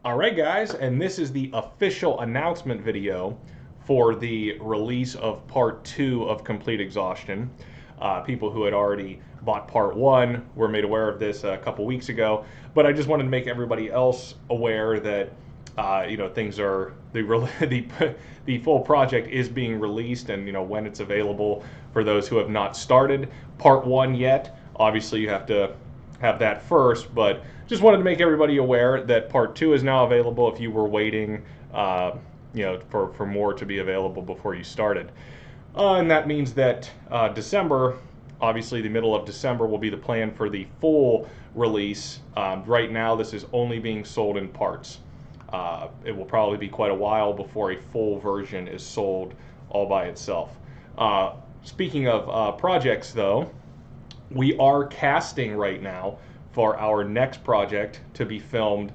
All right, guys, and this is the official announcement video for the release of part 2 of Complete Exhaustion. People who had already bought part 1 were made aware of this a couple weeks ago, but I just wanted to make everybody else aware that things are the full project is being released, and when it's available for those who have not started part 1 yet. Obviously, you have to have that first, but just wanted to make everybody aware that part 2 is now available if you were waiting for more to be available before you started. And that means that December, obviously the middle of December, will be the plan for the full release. Right now this is only being sold in parts. It will probably be quite a while before a full version is sold all by itself. Speaking of projects though, we are casting right now for our next project to be filmed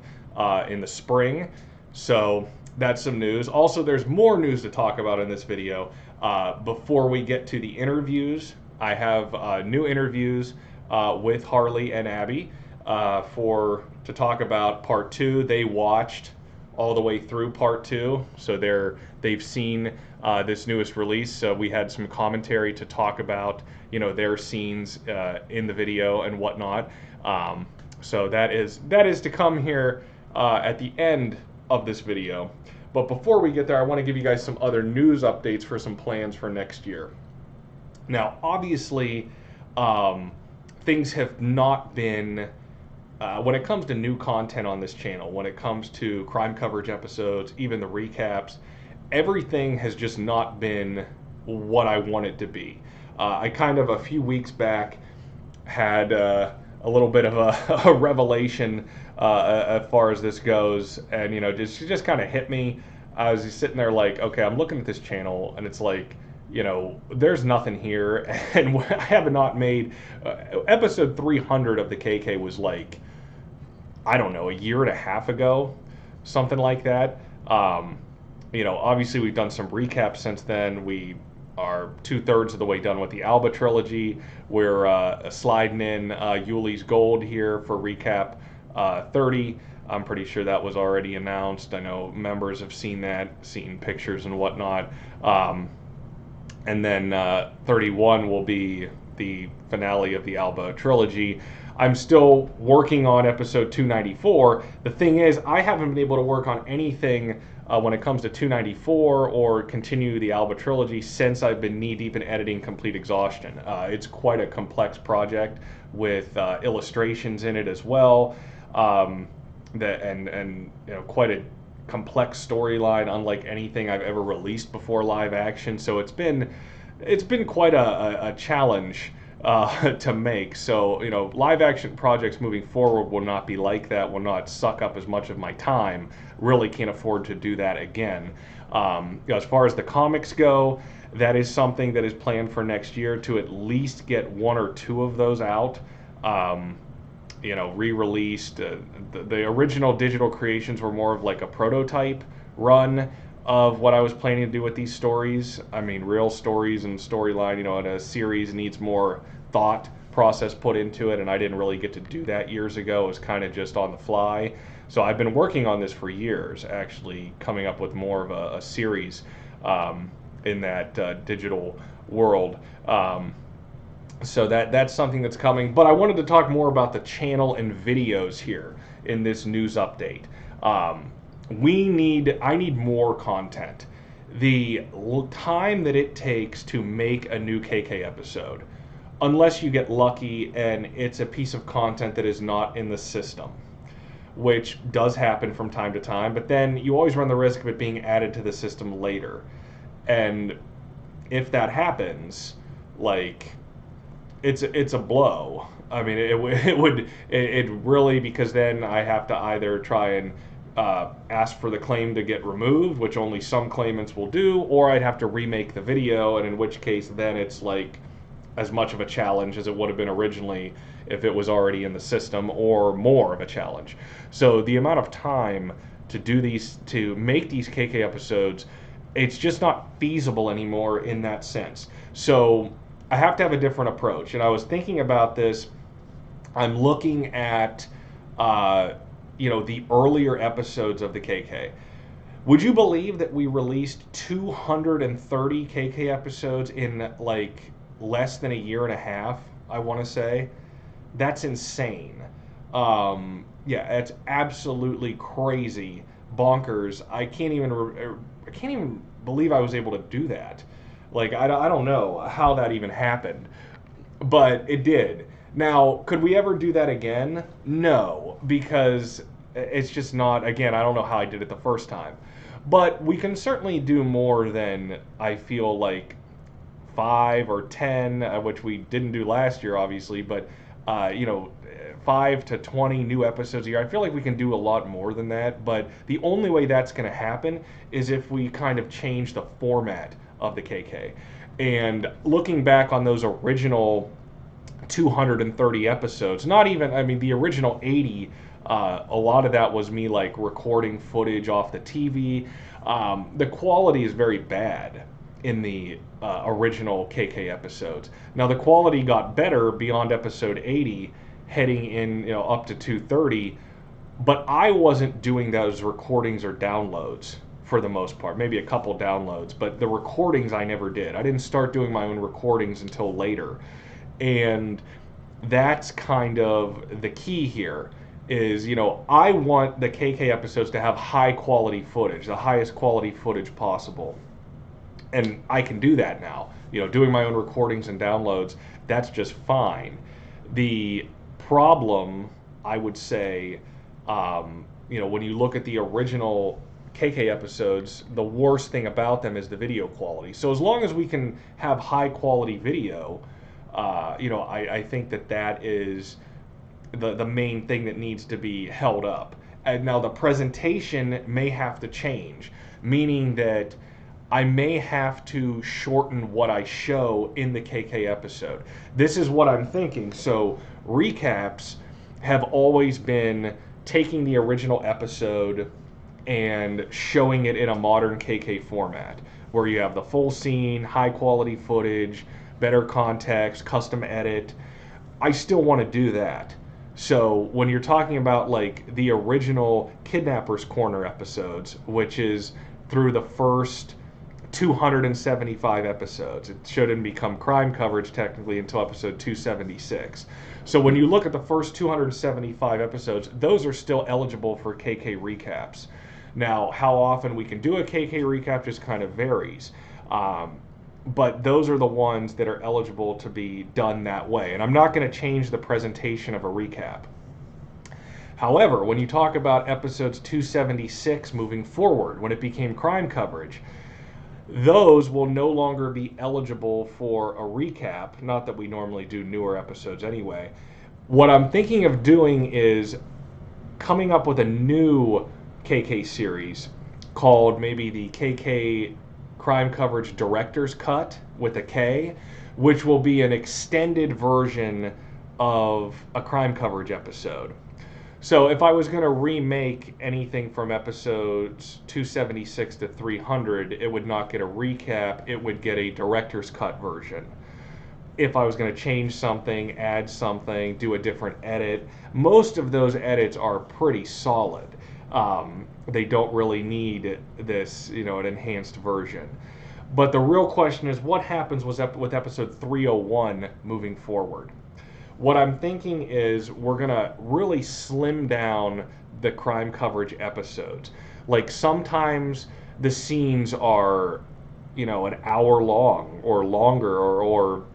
in the spring. So that's some news. Also, there's more news to talk about in this video. Before we get to the interviews, I have new interviews with Harley and Abby to talk about part 2. They watched all the way through part 2, so they've seen this newest release. So we had some commentary to talk about their scenes in the video and whatnot. So that is to come here at the end of this video. But before we get there, I want to give you guys some other news updates for some plans for next year. Now, obviously, things have not been, when it comes to new content on this channel, when it comes to crime coverage episodes, even the recaps, everything has just not been what I want it to be. I kind of, a few weeks back, had a little bit of a revelation as far as this goes, and just kind of hit me. I was just sitting there like, okay, I'm looking at this channel, and it's like, there's nothing here, and I have not made episode 300 of the KK was like, I don't know, a year and a half ago, something like that. Obviously we've done some recaps since then. We are 2/3 of the way done with the Alba trilogy. We're sliding in Yuli's Gold here for recap 30. I'm pretty sure that was already announced. I know members have seen that, seen pictures and whatnot. And then 31 will be the finale of the Alba trilogy. I'm still working on episode 294. The thing is, I haven't been able to work on anything when it comes to 294 or continue the Alba trilogy since I've been knee-deep in editing Complete Exhaustion. It's quite a complex project with illustrations in it as well, and quite a complex storyline, unlike anything I've ever released before live action. So it's been quite a challenge to make. So live action projects moving forward will not be like that, will not suck up as much of my time. Really can't afford to do that again. As far as the comics go, that is something that is planned for next year, to at least get 1 or 2 of those out, re-released. The original digital creations were more of like a prototype run of what I was planning to do with these stories. I mean, real stories and storyline, and a series needs more thought process put into it, and I didn't really get to do that years ago. It was kind of just on the fly. So I've been working on this for years, actually coming up with more of a series in that digital world. So that's something that's coming. But I wanted to talk more about the channel and videos here in this news update. I need more content. The time that it takes to make a new KK episode, unless you get lucky and it's a piece of content that is not in the system, which does happen from time to time, but then you always run the risk of it being added to the system later. And if that happens, like, it's a blow. I mean, it really, because then I have to either try and ask for the claim to get removed, which only some claimants will do, or I'd have to remake the video, and in which case then it's like as much of a challenge as it would have been originally if it was already in the system, or more of a challenge. So the amount of time to make these KK episodes, it's just not feasible anymore in that sense. So I have to have a different approach, and I was thinking about this. I'm looking at the earlier episodes of the KK. Would you believe that we released 230 KK episodes in like less than a year and a half? I want to say that's insane. Yeah, it's absolutely crazy, bonkers. I can't even believe I was able to do that. Like I don't know how that even happened, but it did. Now, could we ever do that again? No, because it's just not. Again, I don't know how I did it the first time, but we can certainly do more than I feel like 5 or 10, which we didn't do last year, obviously, but 5 to 20 new episodes a year. I feel like we can do a lot more than that, but the only way that's going to happen is if we kind of change the format of the KK. And looking back on those original 230 episodes, not even, I mean, the original 80, a lot of that was me like recording footage off the TV. The quality is very bad in the original KK episodes. Now the quality got better beyond episode 80, heading in up to 230, but I wasn't doing those recordings or downloads for the most part. Maybe a couple downloads, but the recordings I never did. I didn't start doing my own recordings until later, and that's kind of the key here. Is I want the KK episodes to have high quality footage, the highest quality footage possible. And I can do that now. Doing my own recordings and downloads, that's just fine. The problem, I would say, when you look at the original KK episodes, the worst thing about them is the video quality. So as long as we can have high quality video, I think that is the main thing that needs to be held up. And now the presentation may have to change, meaning that I may have to shorten what I show in the KK episode. This is what I'm thinking. So recaps have always been taking the original episode and showing it in a modern KK format, where you have the full scene, high quality footage, better context, custom edit. I still want to do that. So when you're talking about like the original Kidnappers Corner episodes, which is through the first 275 episodes. It shouldn't become crime coverage technically until episode 276. So when you look at the first 275 episodes, those are still eligible for KK recaps. Now, how often we can do a KK recap just kind of varies. But those are the ones that are eligible to be done that way. And I'm not going to change the presentation of a recap. However, when you talk about episodes 276 moving forward, when it became crime coverage, those will no longer be eligible for a recap. Not that we normally do newer episodes anyway. What I'm thinking of doing is coming up with a new KK series called maybe the KK Crime Coverage Director's Cut with a K, which will be an extended version of a crime coverage episode. So if I was going to remake anything from episodes 276 to 300, it would not get a recap, it would get a director's cut version. If I was going to change something, add something, do a different edit, most of those edits are pretty solid. They don't really need this, an enhanced version. But the real question is, what happens with episode 301 moving forward? What I'm thinking is we're going to really slim down the crime coverage episodes. Like sometimes the scenes are, an hour long or longer or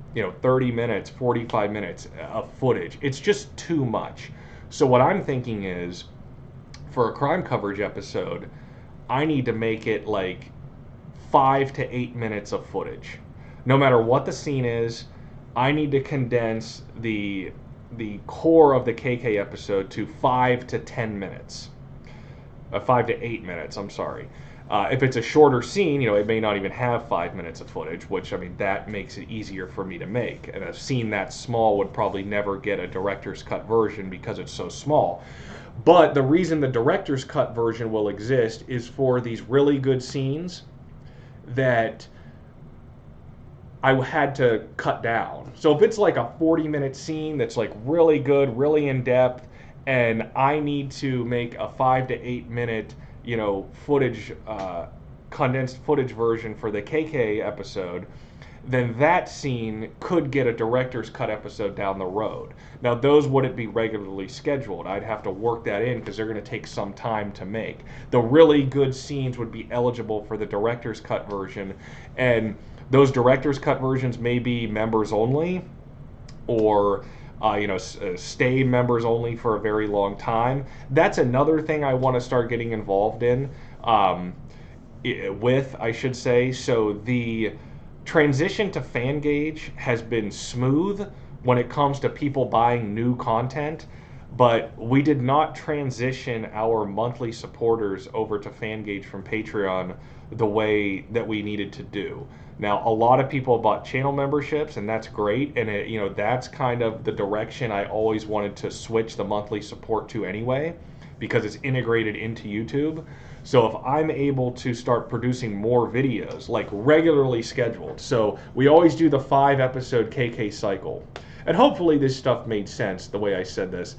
30 minutes, 45 minutes of footage. It's just too much. So what I'm thinking is for a crime coverage episode, I need to make it like 5 to 8 minutes of footage. No matter what the scene is, I need to condense the core of the KK episode to 5 to 10 minutes. 5 to 8 minutes, I'm sorry. If it's a shorter scene, it may not even have 5 minutes of footage, which, that makes it easier for me to make. And a scene that small would probably never get a director's cut version because it's so small. But the reason the director's cut version will exist is for these really good scenes that I had to cut down. So if it's like a 40-minute scene that's like really good, really in depth, and I need to make a 5 to 8 minute, footage, condensed footage version for the KK episode, then that scene could get a director's cut episode down the road. Now, those wouldn't be regularly scheduled. I'd have to work that in because they're going to take some time to make. The really good scenes would be eligible for the director's cut version, and those director's cut versions may be members only, or stay members only for a very long time. That's another thing I want to start getting involved in, I should say. So the transition to Fangage has been smooth when it comes to people buying new content, but we did not transition our monthly supporters over to Fangage from Patreon the way that we needed to do. Now, a lot of people bought channel memberships, and that's great, and that's kind of the direction I always wanted to switch the monthly support to anyway, because it's integrated into YouTube. So if I'm able to start producing more videos, like regularly scheduled, so we always do the 5-episode KK cycle, and hopefully this stuff made sense the way I said this,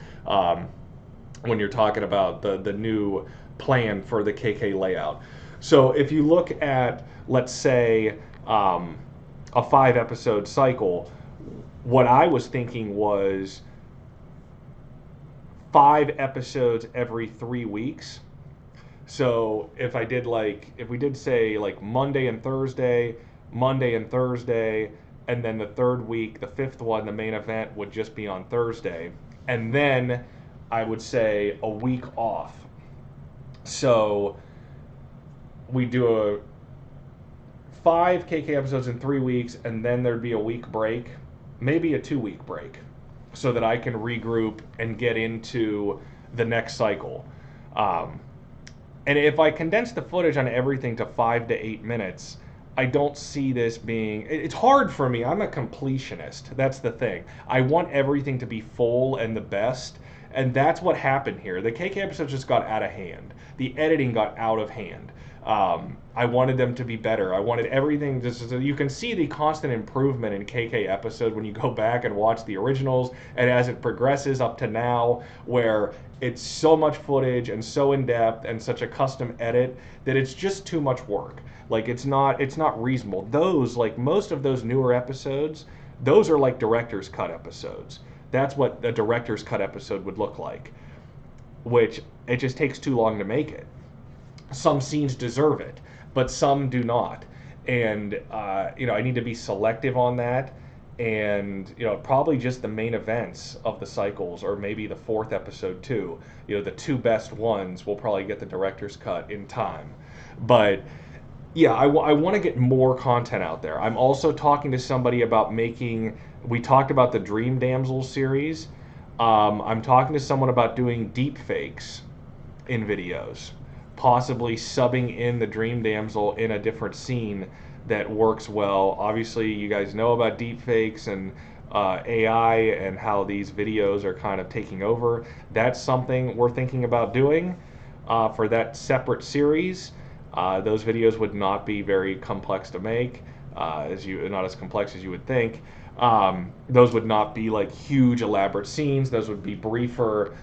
when you're talking about the new plan for the KK layout. So if you look at, let's say, a 5-episode cycle, what I was thinking was 5 episodes every 3 weeks. So if we did say like Monday and Thursday, and then the third week, the 5th one, the main event would just be on Thursday, and then I would say a week off. So we do a 5 KK episodes in 3 weeks, and then there'd be a week break, maybe a 2-week break, so that I can regroup and get into the next cycle. And if I condense the footage on everything to 5 to 8 minutes, I don't see this being... It's hard for me. I'm a completionist. That's the thing. I want everything to be full and the best, and that's what happened here. The KK episodes just got out of hand. The editing got out of hand. I wanted them to be better. I wanted everything just so you can see the constant improvement in KK episode when you go back and watch the originals, and as it progresses up to now, where it's so much footage and so in depth and such a custom edit that it's just too much work. Like it's not reasonable. Those, like most of those newer episodes, those are like director's cut episodes. That's what a director's cut episode would look like, which it just takes too long to make it. Some scenes deserve it, but some do not. And, I need to be selective on that. And, probably just the main events of the cycles, or maybe the 4th episode too. The 2 best ones will probably get the director's cut in time. But, yeah, I want to get more content out there. I'm also talking to somebody about we talked about the Dream Damsels series. I'm talking to someone about doing deep fakes in videos, possibly subbing in the Dream Damsel in a different scene that works well. Obviously, you guys know about deepfakes and AI and how these videos are kind of taking over. That's something we're thinking about doing for that separate series. Those videos would not be very complex to make, not as complex as you would think. Those would not be like huge elaborate scenes. Those would be briefer,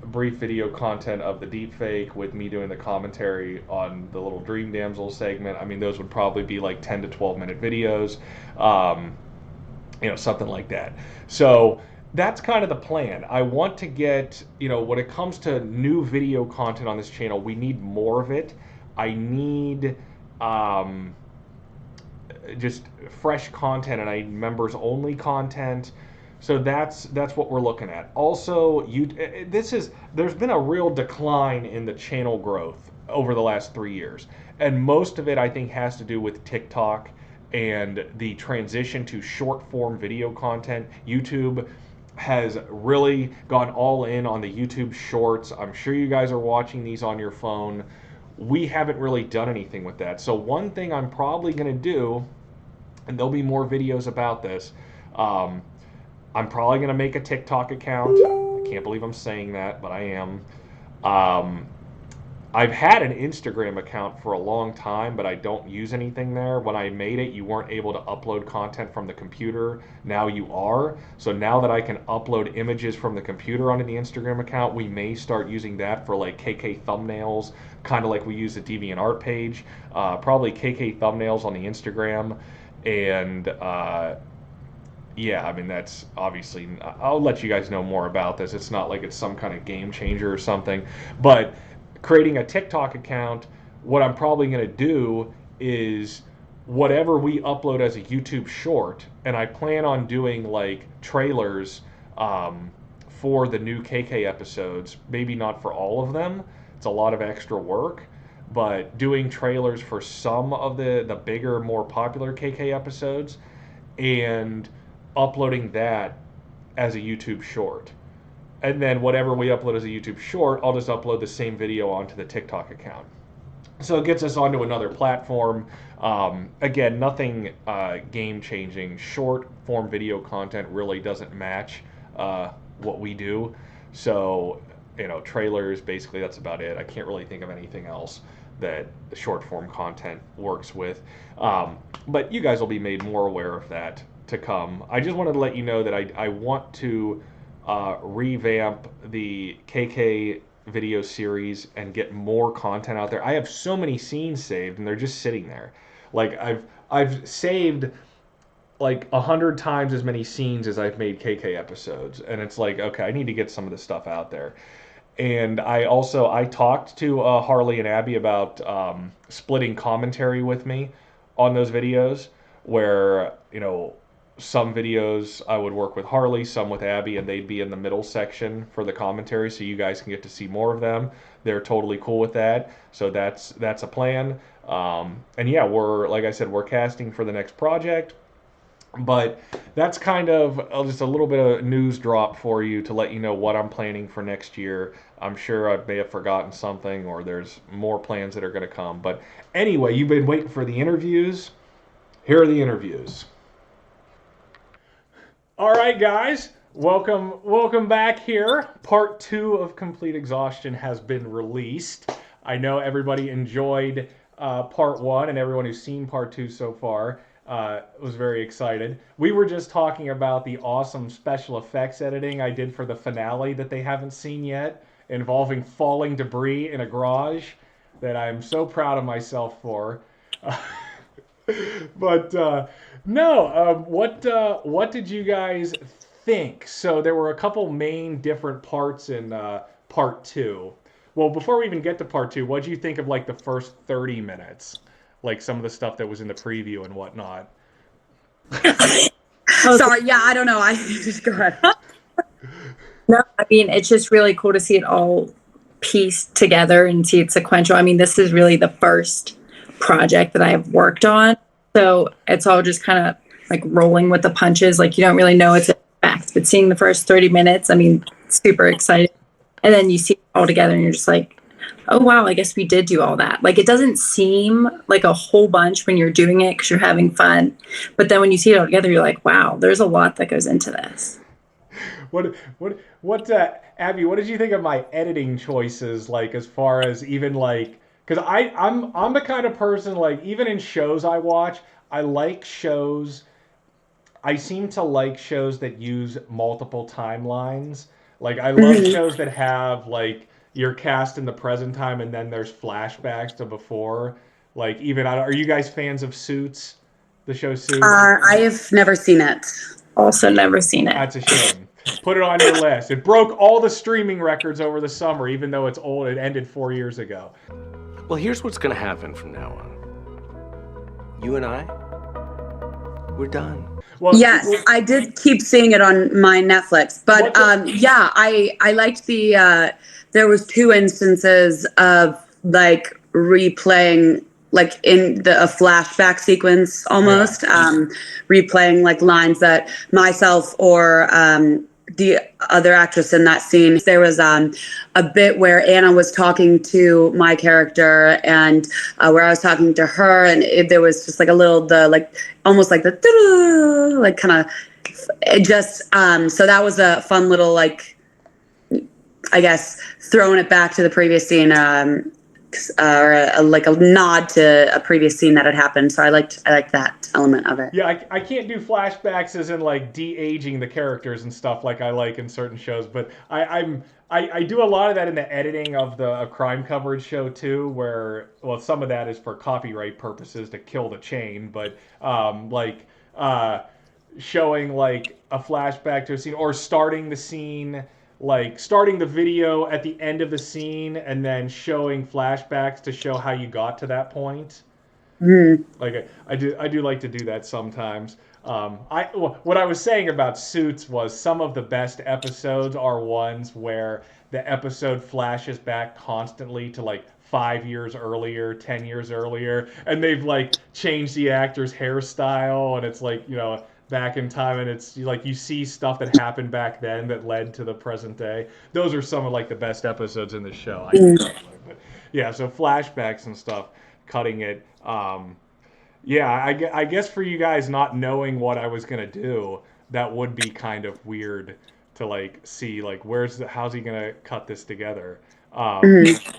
brief video content of the deepfake with me doing the commentary on the little Dream Damsel segment. I mean, those would probably be like 10 to 12 minute videos, something like that. So that's kind of the plan. I want to get, when it comes to new video content on this channel, we need more of it. I need just fresh content, and I need members only content. So that's what we're looking at. Also, there's been a real decline in the channel growth over the last 3 years, and most of it I think has to do with TikTok and the transition to short form video content. YouTube has really gone all in on the YouTube Shorts. I'm sure you guys are watching these on your phone. We haven't really done anything with that. So one thing I'm probably going to do, and there'll be more videos about this, I'm probably going to make a TikTok account. I can't believe I'm saying that, but I am. I've had an Instagram account for a long time, but I don't use anything there. When I made it, you weren't able to upload content from the computer. Now you are. So now that I can upload images from the computer onto the Instagram account, we may start using that for like KK thumbnails, kind of like we use the DeviantArt page. Probably KK thumbnails on the Instagram. And yeah, I mean, that's obviously, I'll let you guys know more about this. It's not like it's some kind of game changer or something. But creating a TikTok account, what I'm probably going to do is whatever we upload as a YouTube short, and I plan on doing like trailers for the new KK episodes, maybe not for all of them. It's a lot of extra work, but doing trailers for some of the bigger, more popular KK episodes and uploading that as a YouTube short. And then whatever we upload as a YouTube short, I'll just upload the same video onto the TikTok account. So it gets us onto another platform. Again, nothing game-changing. Short-form video content really doesn't match what we do. So, you know, trailers, basically that's about it. I can't really think of anything else that the short-form content works with. But you guys will be made more aware of that to come. I just wanted to let you know that I want to revamp the KK video series and get more content out there. I have so many scenes saved and they're just sitting there. Like I've saved like 100 times as many scenes as I've made KK episodes, and it's like, okay, I need to get some of this stuff out there. And I talked to Harley and Abby about splitting commentary with me on those videos, where, you know, some videos I would work with Harley, some with Abby, and they'd be in the middle section for the commentary, so you guys can get to see more of them. They're totally cool with that, so that's a plan. And yeah, like I said, we're casting for the next project. But that's kind of just a little bit of news drop for you to let you know what I'm planning for next year. I'm sure I may have forgotten something, or there's more plans that are going to come. But anyway, you've been waiting for the interviews. Here are the interviews. All right, guys, welcome back here. Part 2 of Complete Exhaustion has been released. I know everybody enjoyed Part 1, and everyone who's seen Part 2 so far was very excited. We were just talking about the awesome special effects editing I did for the finale that they haven't seen yet, involving falling debris in a garage, that I'm so proud of myself for. But no, what did you guys think? So there were a couple main different parts in Part 2. Well, before we even get to Part 2, what did you think of like the first 30 minutes? Like some of the stuff that was in the preview and whatnot. Sorry, yeah, I don't know. I just go ahead. No, I mean, it's just really cool to see it all pieced together and see it sequential. I mean, this is really the first project that I have worked on, so it's all just kind of like rolling with the punches. Like, you don't really know it's a fact, but seeing the first 30 minutes, I mean, super excited. And then you see it all together and you're just like, oh wow, I guess we did do all that. Like, it doesn't seem like a whole bunch when you're doing it because you're having fun, but then when you see it all together, you're like, wow, there's a lot that goes into this. What Abby, what did you think of my editing choices, like, as far as even like, because I'm the kind of person, like, even in shows I watch, I seem to like shows that use multiple timelines. Like, I love shows that have, like, you're cast in the present time and then there's flashbacks to before. Like, even, are you guys fans of Suits? The show Suits? I have never seen it. Also never seen it. That's a shame. Put it on your list. It broke all the streaming records over the summer, even though it's old. It ended 4 years ago. Well, here's what's going to happen from now on. You and I, we're done. Well, yes, I did keep seeing it on my Netflix, but yeah, I liked the. There was 2 instances of like replaying, like in a flashback sequence almost, replaying like lines that myself or the other actress in that scene. There was a bit where Anna was talking to my character and where I was talking to her, and there was just like a little, almost like the like kind of just so that was a fun little, like, I guess, throwing it back to the previous scene or like a nod to a previous scene that had happened. So I liked that element of it. Yeah, I can't do flashbacks as in like de-aging the characters and stuff like I like in certain shows, but I do a lot of that in the editing of the crime coverage show too, where well some of that is for copyright purposes to kill the chain, but showing like a flashback to a scene or starting the scene, like starting the video at the end of the scene and then showing flashbacks to show how you got to that point. Like I do like to do that sometimes. What I was saying about Suits was some of the best episodes are ones where the episode flashes back constantly to like 5 years earlier, 10 years earlier, and they've like changed the actor's hairstyle, and it's like, you know, back in time, and it's like you see stuff that happened back then that led to the present day. Those are some of like the best episodes in the show. But yeah, so flashbacks and stuff, cutting it. Yeah, I guess for you guys not knowing what I was gonna do, that would be kind of weird to like see like how's he gonna cut this together.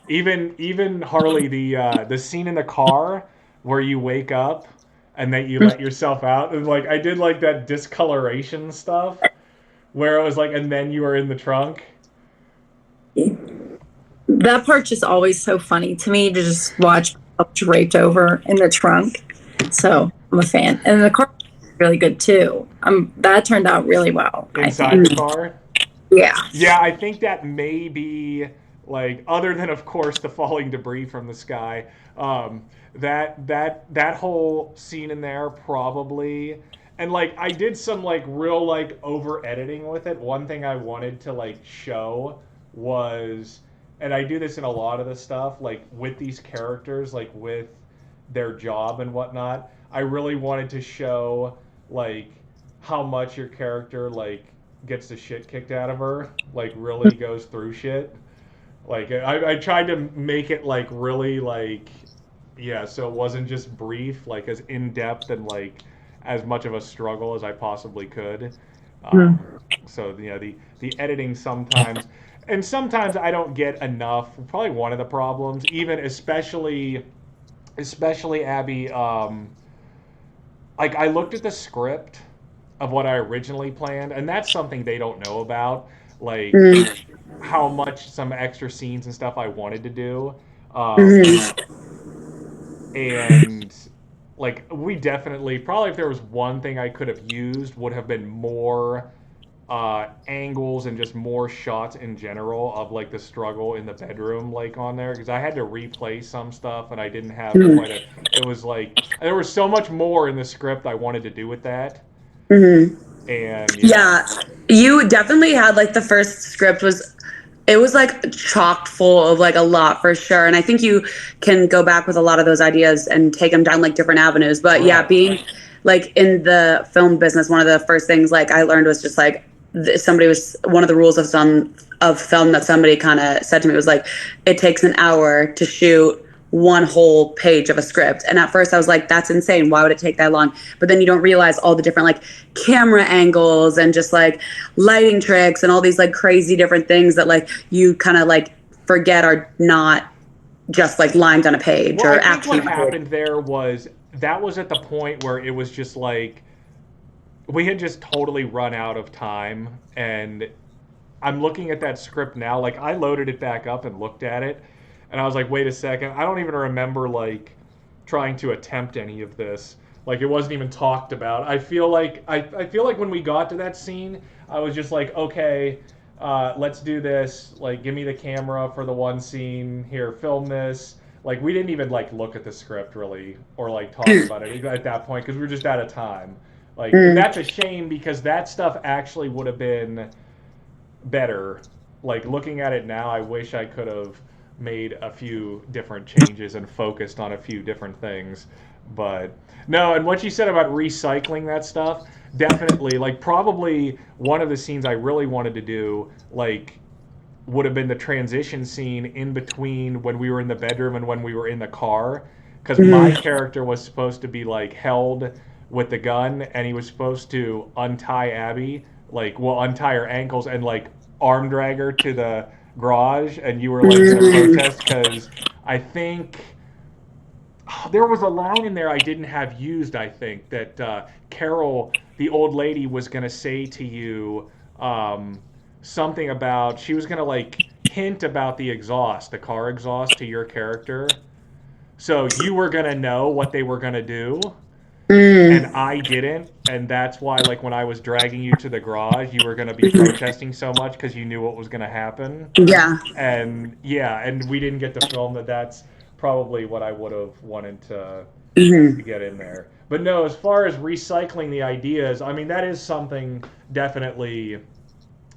Even Harley, the scene in the car where you wake up and then you let yourself out, and like I did like that discoloration stuff where it was like, and then you were in the trunk. That part's just always so funny to me to just watch draped over in the trunk. So I'm a fan, and the car is really good too. That turned out really well. Inside the car. Yeah. Yeah, I think that may be like, other than of course the falling debris from the sky, that whole scene in there probably, and like I did some like real like over editing with it. One thing I wanted to like show was, and I do this in a lot of the stuff, like with these characters, like with their job and whatnot, I really wanted to show like how much your character like gets the shit kicked out of her, like really goes through shit. Like I tried to make it like really like, yeah, so it wasn't just brief, like as in-depth and like as much of a struggle as I possibly could. So you know, the editing sometimes, and sometimes I don't get enough. Probably one of the problems, even especially Abby. Like I looked at the script of what I originally planned, and that's something they don't know about. Like how much some extra scenes and stuff I wanted to do. And like we definitely, probably if there was one thing I could have used, would have been more angles and just more shots in general of like the struggle in the bedroom, like on there, because I had to replay some stuff and I didn't have quite a, it was like there was so much more in the script I wanted to do with that. And yeah, you definitely had like the first script was, it was like chock full of like a lot for sure, and I think you can go back with a lot of those ideas and take them down like different avenues. But yeah, being like in the film business, one of the first things like I learned was just like one of the rules of film that somebody kind of said to me was like, it takes an hour to shoot one whole page of a script. And at first I was like, that's insane, why would it take that long? But then you don't realize all the different like camera angles and just like lighting tricks and all these like crazy different things that like you kind of like forget are not just like lines on a page. Well, or I think actually what happened there was that was at the point where it was just like we had just totally run out of time. And I'm looking at that script now, like I loaded it back up and looked at it, and I was like, wait a second, I don't even remember like trying to attempt any of this. Like it wasn't even talked about. I feel like when we got to that scene, I was just like, okay, let's do this. Like, give me the camera for the one scene here, film this. Like we didn't even like look at the script really or like talk about it at that point because we were just out of time. Like that's a shame because that stuff actually would have been better. Like looking at it now, I wish I could have made a few different changes and focused on a few different things. But no, and what you said about recycling that stuff, definitely, like probably one of the scenes I really wanted to do, like would have been the transition scene in between when we were in the bedroom and when we were in the car, because my character was supposed to be like held with the gun and he was supposed to untie Abby, like untie her ankles and like arm drag her to the garage, and you were like gonna protest because I think there was a line in there I didn't have used, I think, that Carol, the old lady, was going to say to you something about, she was going to like hint about the exhaust, the car exhaust to your character. So you were going to know what they were going to do. And I didn't, and that's why, like, when I was dragging you to the garage, you were going to be protesting so much because you knew what was going to happen. Yeah. And we didn't get to film that. That's probably what I would have wanted to get in there. But no, as far as recycling the ideas, I mean, that is something definitely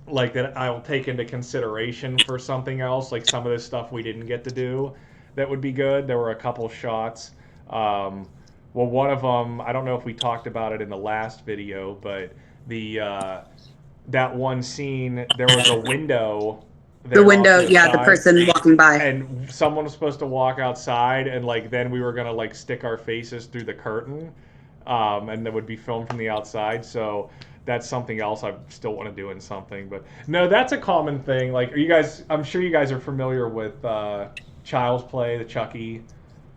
like that I'll take into consideration for something else. Like some of this stuff we didn't get to do that would be good. There were a couple shots. Well, one of them, I don't know if we talked about it in the last video, but that one scene, there was a window. The window, yeah, the person walking by. And someone was supposed to walk outside, and like then we were gonna like stick our faces through the curtain, and that would be filmed from the outside. So that's something else I still want to do in something. But no, that's a common thing. Like, are you guys? I'm sure you guys are familiar with Child's Play, the Chucky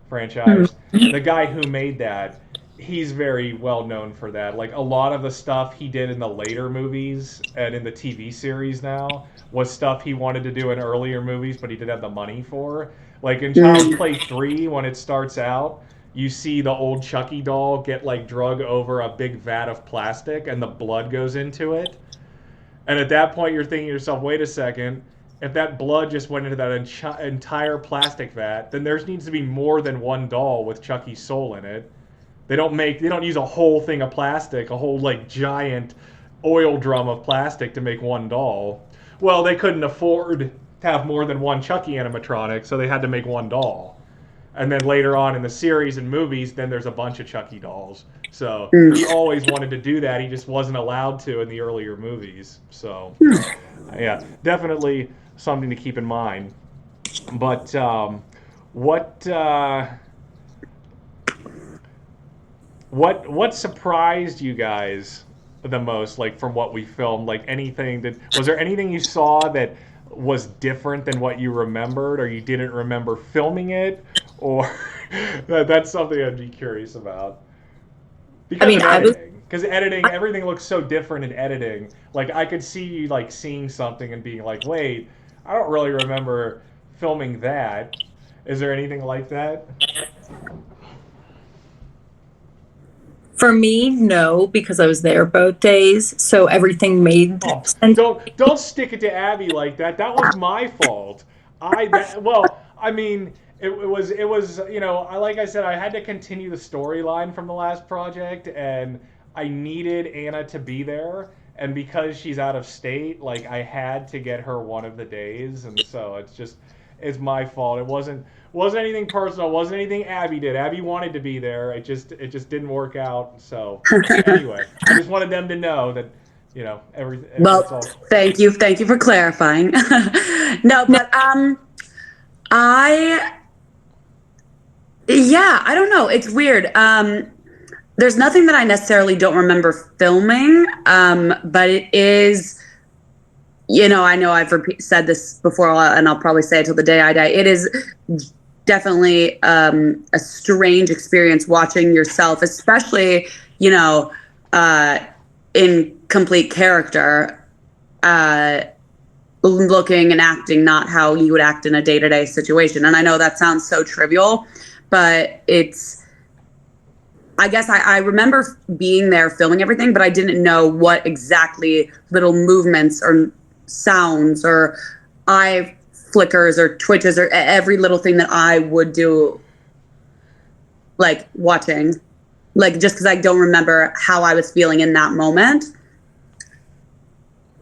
franchise. The guy who made that, he's very well known for that. Like a lot of the stuff he did in the later movies and in the TV series now was stuff he wanted to do in earlier movies, but he didn't have the money for. Like in Child's Play 3, when it starts out, you see the old Chucky doll get like drug over a big vat of plastic and the blood goes into it. And at that point you're thinking to yourself, wait a second, if that blood just went into that entire plastic vat, then there needs to be more than one doll with Chucky's soul in it. They don't use a whole thing of plastic, a whole like giant oil drum of plastic to make one doll. Well, they couldn't afford to have more than one Chucky animatronic, so they had to make one doll. And then later on in the series and movies, then there's a bunch of Chucky dolls. So he always wanted to do that. He just wasn't allowed to in the earlier movies. So yeah, definitely something to keep in mind. But what surprised you guys the most, like from what we filmed? Like was there anything you saw that was different than what you remembered, or you didn't remember filming it, or that's something I'd be curious about? Because editing, everything looks so different in editing. Like I could see you like seeing something and being like, wait, I don't really remember filming that. Is there anything like that? For me, no, because I was there both days, so everything made sense. Don't stick it to Abby like that. That was my fault. It was like I said, I had to continue the storyline from the last project, and I needed Anna to be there, and because she's out of state, like I had to get her one of the days, and so it's my fault. It wasn't anything personal. It wasn't anything Abby did. Abby wanted to be there. It just didn't work out. So anyway, I just wanted them to know that, everything. Well, thank you for clarifying. No, but I don't know. It's weird. There's nothing that I necessarily don't remember filming, but it is. I know I've said this before, and I'll probably say it till the day I die. It is definitely a strange experience watching yourself, especially, in complete character, looking and acting not how you would act in a day-to-day situation. And I know that sounds so trivial, but I guess I remember being there filming everything, but I didn't know what exactly little movements or sounds or eye flickers or twitches or every little thing that I would do, like watching, like just because I don't remember how I was feeling in that moment.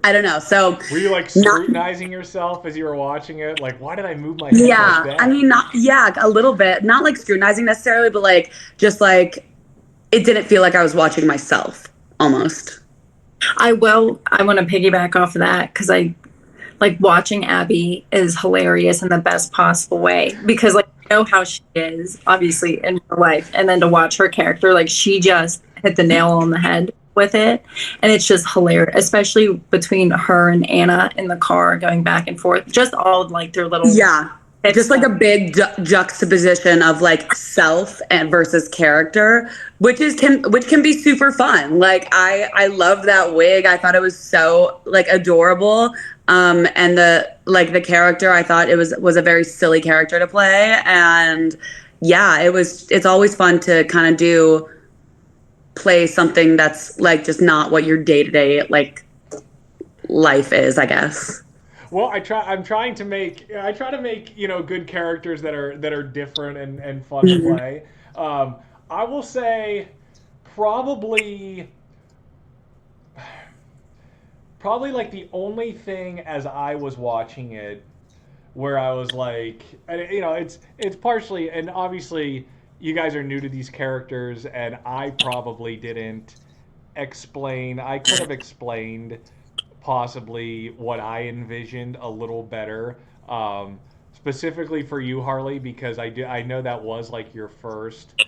I don't know. So were you like scrutinizing yourself as you were watching it? Like, why did I move my head like that? I mean, a little bit. Not like scrutinizing necessarily, but like just like it didn't feel like I was watching myself almost. I want to piggyback off of that because I like watching Abby is hilarious in the best possible way, because like I know how she is obviously in real life, and then to watch her character, like she just hit the nail on the head with it, and it's just hilarious, especially between her and Anna in the car going back and forth, just all like their little just like a big juxtaposition of like self and versus character, which can be super fun. Like I love that wig. I thought it was so like adorable. And the character, I thought it was a very silly character to play. And yeah, it's always fun to kind of play something that's like just not what your day-to-day like life is, I guess. Well, I try to make good characters that are different and fun to play. I will say probably like the only thing as I was watching it where I was like, it's partially, and obviously you guys are new to these characters, and I probably didn't explain. I could have explained possibly what I envisioned a little better, specifically for you, Harley, because I know that was like your first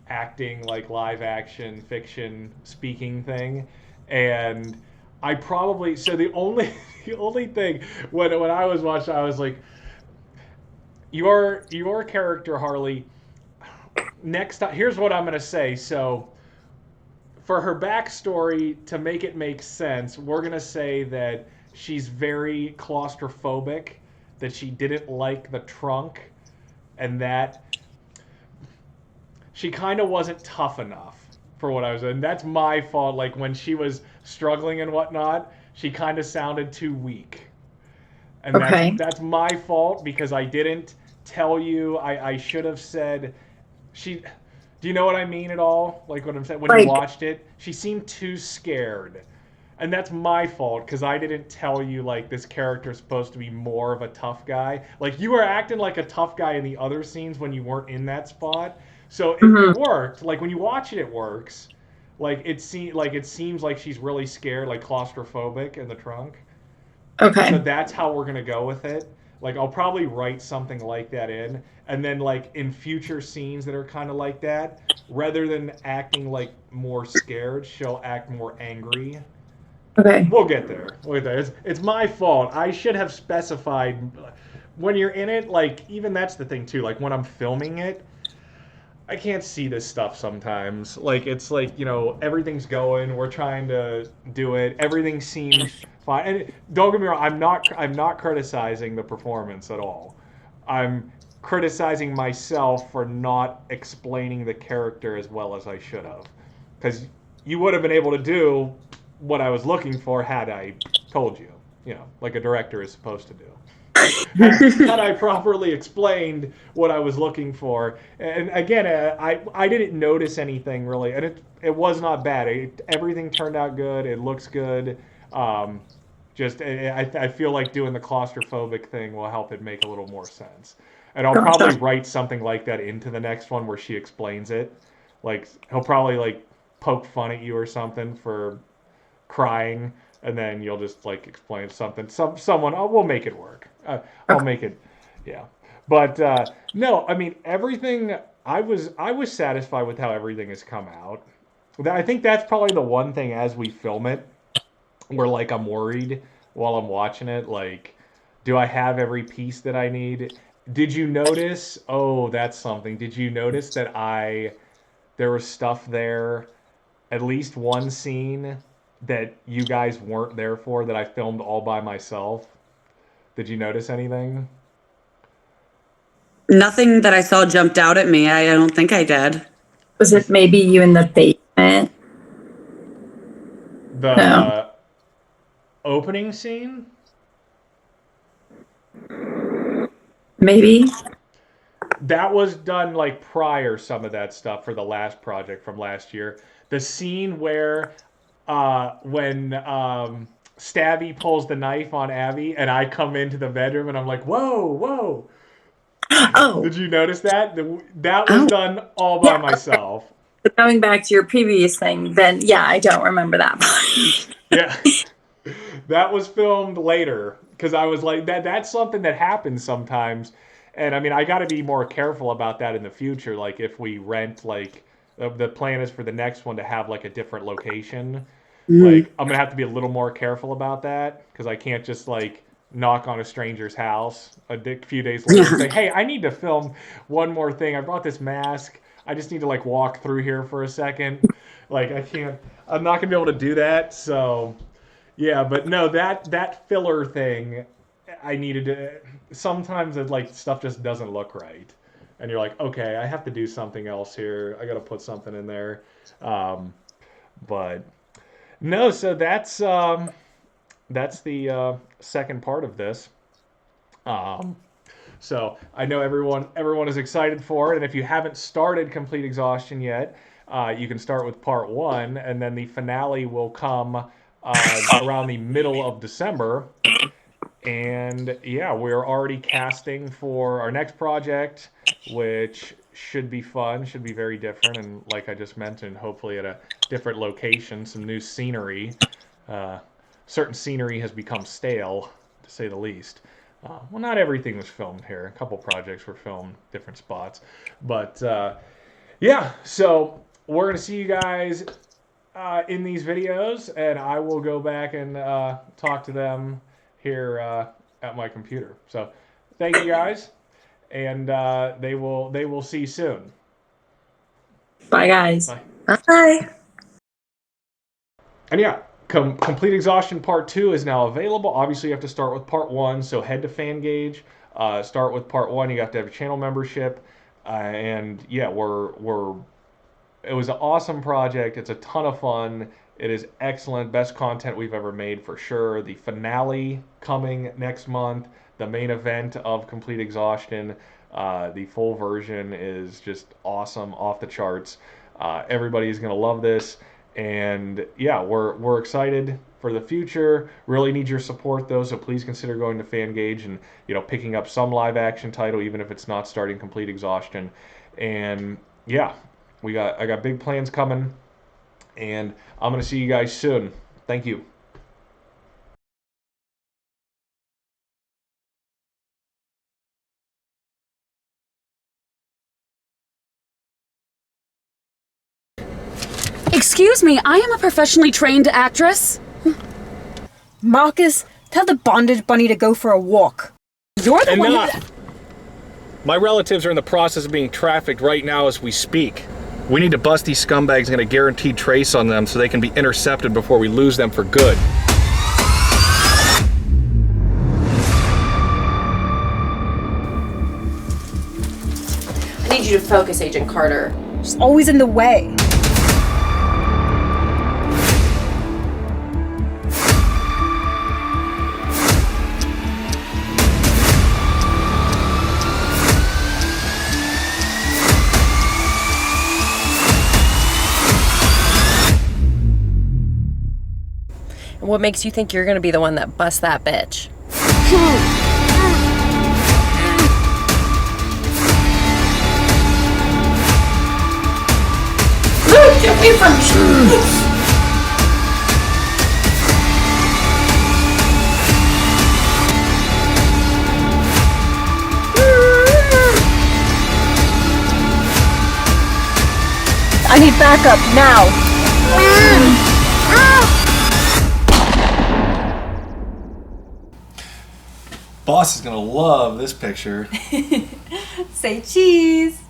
acting, like live action fiction speaking thing, and I probably the only the only thing when I was watching, I was like, your character, Harley. Next time, here's what I'm gonna say. So, for her backstory, to make it make sense, we're gonna say that she's very claustrophobic, that she didn't like the trunk, and that she kind of wasn't tough enough for what I was. And that's my fault. Like when she was struggling and whatnot, she kind of sounded too weak. And Okay. that's my fault because I didn't tell you. I should have said she. Do you know what I mean at all? Like what I'm saying, when you watched it, she seemed too scared. And that's my fault because I didn't tell you like this character is supposed to be more of a tough guy. Like you were acting like a tough guy in the other scenes when you weren't in that spot. So it worked. Like when you watch it, it works. Like it seems like she's really scared, like claustrophobic in the trunk. Okay. So that's how we're gonna go with it. Like I'll probably write something like that in, and then like in future scenes that are kind of like that, rather than acting like more scared, she'll act more angry. Okay. We'll get there. It's my fault. I should have specified when you're in it. Like even that's the thing too. Like when I'm filming it, I can't see this stuff sometimes. Like it's like everything's going. We're trying to do it. Everything seems fine. And don't get me wrong. I'm not criticizing the performance at all. I'm criticizing myself for not explaining the character as well as I should have. Because you would have been able to do what I was looking for had I told you. Like a director is supposed to do. Had I properly explained what I was looking for. And again, I didn't notice anything really, and it was not bad. Everything turned out good. It looks good. I feel like doing the claustrophobic thing will help it make a little more sense. And I'll probably write something like that into the next one where she explains it. Like he'll probably like poke fun at you or something for crying, and then you'll just like explain something. We'll make it work. I'll make it, yeah. But no, I mean everything. I was satisfied with how everything has come out. I think that's probably the one thing as we film it, where like I'm worried while I'm watching it. Like, do I have every piece that I need? Did you notice? Oh, that's something. Did you notice that there was stuff there, at least one scene that you guys weren't there for that I filmed all by myself? Did you notice anything? Nothing that I saw jumped out at me. I don't think I did. Was it maybe you in the basement? The opening scene? Maybe. That was done like prior, some of that stuff for the last project from last year. The scene where when Stabby pulls the knife on Abby and I come into the bedroom and I'm like, whoa, whoa. Oh. Did you notice that? That was done all by myself. Going back to your previous thing, then yeah, I don't remember that part. Yeah. That was filmed later because I was like, that's something that happens sometimes. And I mean, I got to be more careful about that in the future. Like if we rent, like the plan is for the next one to have like a different location. Like I'm gonna have to be a little more careful about that because I can't just like knock on a stranger's house a few days later and say, hey, I need to film one more thing. I brought this mask. I just need to like walk through here for a second. Like I'm not gonna be able to do that. So yeah, but no, that filler thing, I needed to, sometimes it like stuff just doesn't look right. And you're like, okay, I have to do something else here. I got to put something in there. But no, so that's the second part of this. So I know everyone is excited for it, and if you haven't started Complete Exhaustion yet, you can start with part 1, and then the finale will come around the middle of December. And yeah, we're already casting for our next project, which should be fun, should be very different, and like I just mentioned, hopefully at a different location, some new scenery. Certain scenery has become stale, to say the least. Well, not everything was filmed here. A couple projects were filmed different spots. But yeah, so we're going to see you guys in these videos, and I will go back and talk to them here at my computer. So thank you guys, and they will see you soon. Bye, guys. Bye. Bye. And yeah, Complete Exhaustion Part 2 is now available. Obviously, you have to start with Part 1, so head to Fangage, start with Part 1. You have to have a channel membership, and yeah, it was an awesome project. It's a ton of fun. It is excellent, best content we've ever made for sure. The finale coming next month, the main event of Complete Exhaustion, the full version is just awesome, off the charts. Everybody's gonna love this. And yeah, we're excited for the future. Really need your support though, so please consider going to Fangage and picking up some live action title, even if it's not starting Complete Exhaustion. And yeah, I got big plans coming, and I'm gonna see you guys soon. Thank you. Excuse me, I am a professionally trained actress. Marcus, tell the bondage bunny to go for a walk. You're the one Enough! My relatives are in the process of being trafficked right now as we speak. We need to bust these scumbags and get a guaranteed trace on them so they can be intercepted before we lose them for good. I need you to focus, Agent Carter. She's always in the way. What makes you think you're gonna be the one that busts that bitch? Get away from me! I need backup now. Boss is gonna love this picture. Say cheese.